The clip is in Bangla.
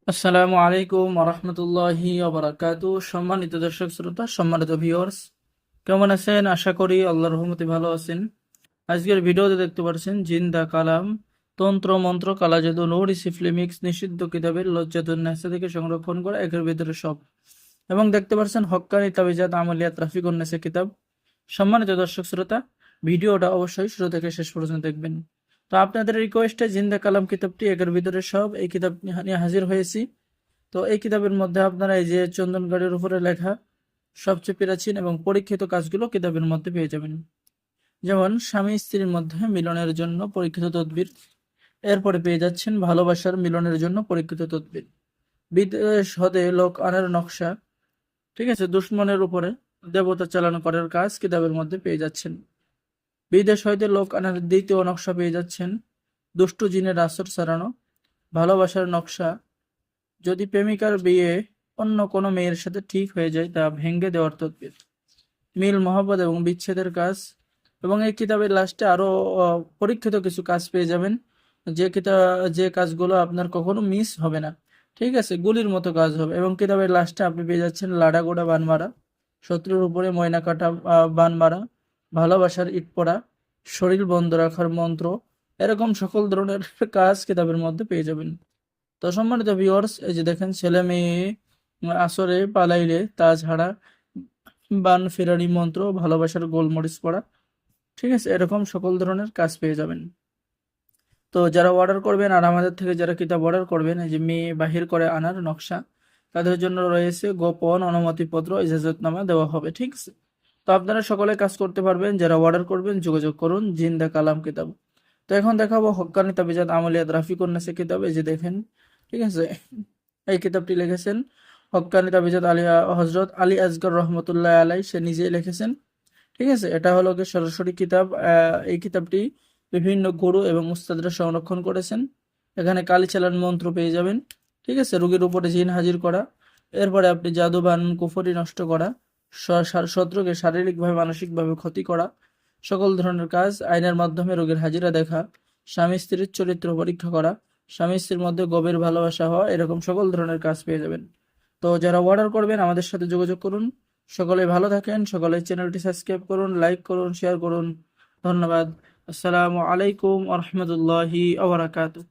আসসালামু আলাইকুম ওরহমতুল্লাহি ওবারাকাতু। সম্মানিত দর্শক শ্রোতা, সম্মানিত ভিউয়ার্স, কেমন আছেন? আশা করি আল্লাহর রহমতে ভালো আছেন। আজকের ভিডিওতে দেখতে পাচ্ছেন জিন্দা কালাম, তন্ত্র মন্ত্র কালা জাদু নূর সিফলিমিক্স নিষিদ্ধ কিতাবের লজ্জাতুন্নেসা থেকে সংরক্ষণ করা একের ভিতরে সব, এবং দেখতে পাচ্ছেন হক্কানি তাবিজাত আমলিয়াত রাফিকুন্নেসা কিতাব। সম্মানিত দর্শক শ্রোতা, ভিডিওটা অবশ্যই শুরু থেকে শেষ পর্যন্ত দেখবেন। তো আপনাদের রিকোয়েস্টে জিন্দা কালাম কিতাবটি একের ভিতরে সব, এই কিতাব নিয়ে হাজির হয়েছি। তো এই কিতাবের মধ্যে আপনারা এই যে চন্দনগাড়ির উপরে লেখা সবচেয়ে প্রাচীন এবং পরীক্ষিত কাজগুলো কিতাবের মধ্যে পেয়ে যাবেন। যেমন স্বামী স্ত্রীর মধ্যে মিলনের জন্য পরীক্ষিত তদবির, এরপরে পেয়ে যাচ্ছেন ভালোবাসার মিলনের জন্য পরীক্ষিত তদবির, বিদেশ হতে লোক আনার নকশা, ঠিক আছে, দুশ্মনের উপরে দেবতা চালানো করার কাজ কিতাবের মধ্যে পেয়ে যাচ্ছেন। বিদেশ হইতে লোক আনার দ্বিতীয় নকশা পেয়ে যাচ্ছেন, দুষ্টু জিনের আসর সারানো, ভালোবাসার নকশা, যদি প্রেমিকার বিয়ে অন্য কোনো মেয়ের সাথে ঠিক হয়ে যায় তা ভেঙে দেওয়ার তদবির, মিল মহব্বত এবং বিচ্ছেদের কাজ। এবং এই কিতাবের লাস্টে আরো পরীক্ষিত কিছু কাজ পেয়ে যাবেন, যে কাজগুলো আপনার কখনো মিস হবে না, ঠিক আছে, গুলির মতো কাজ হবে। এবং কিতাবের লাস্টে আপনি পেয়ে যাচ্ছেন লাডা গোড়া বান মারা, শত্রুর উপরে ময়না কাটা বান মারা, ভালোবাসার ইট পড়া, শরীর বন্ধ রাখার মন্ত্র, এরকম সকল ধরনের কাজ কিতাবের মধ্যে পেয়ে যাবেন। তো সম্মানিত ভিউয়ার্স, এই যে দেখেন ছেলে মেয়ে আসরে পালাইলে তাজ হারা, বান ফেরারি মন্ত্র, ভালোবাসার গোলমরিচ পড়া, ঠিক আছে, এরকম সকল ধরনের কাজ পেয়ে যাবেন। তো যারা অর্ডার করবেন আর আমাদের থেকে যারা কিতাব অর্ডার করবেন, এই যে মেয়ে বাহির করে আনার নকশা, তাদের জন্য রয়েছে গোপন অনুমতিপত্র ইজাজতনামা দেওয়া হবে, ঠিক আছে। তো আপনারা সকলে কাজ করতে পারবেন। যারা অর্ডার করবেন যোগাযোগ করুন জিন্দা কালাম কিতাব। তো এখন দেখাবো হক্কানি তাবিজাত আমলিয়াত রাফিকুন্নেসা কিতাব। এই যে দেখেন, ঠিক আছে, এই কিতাবটি লিখেছেন হক্কানি তাবিজাত আলিয়া হজরত আলী আসগর রহমতুল্লাহ আলাই, সে নিজেই লিখেছেন, ঠিক আছে। এটা হলো কি সরাসরি কিতাব। এই কিতাবটি বিভিন্ন গুরু এবং উস্তাদরা সংরক্ষণ করেছেন। এখানে কালি চালান মন্ত্র পেয়ে যাবেন, ঠিক আছে, রোগীর উপরে জিন হাজির করা, এরপরে আপনি জাদু বান কুফরি নষ্ট করা, শত্রুকে শারীরিকভাবে মানসিকভাবে ক্ষতি করা, সকল ধরনের কাজ, আইনের মাধ্যমে রোগীর হাজিরা দেখা, স্বামী স্ত্রীর চরিত্র পরীক্ষা করা, স্বামী স্ত্রীর মধ্যে গভীর ভালোবাসা হওয়া, এরকম সকল ধরনের কাজ পেয়ে যাবেন। তো যারা অর্ডার করবেন আমাদের সাথে যোগাযোগ করুন। সকলে ভালো থাকেন, সকলে চ্যানেলটি সাবস্ক্রাইব করুন, লাইক করুন, শেয়ার করুন। ধন্যবাদ। আসসালামু আলাইকুম ওয়া রাহমাতুল্লাহি ওয়া বারাকাতুহু।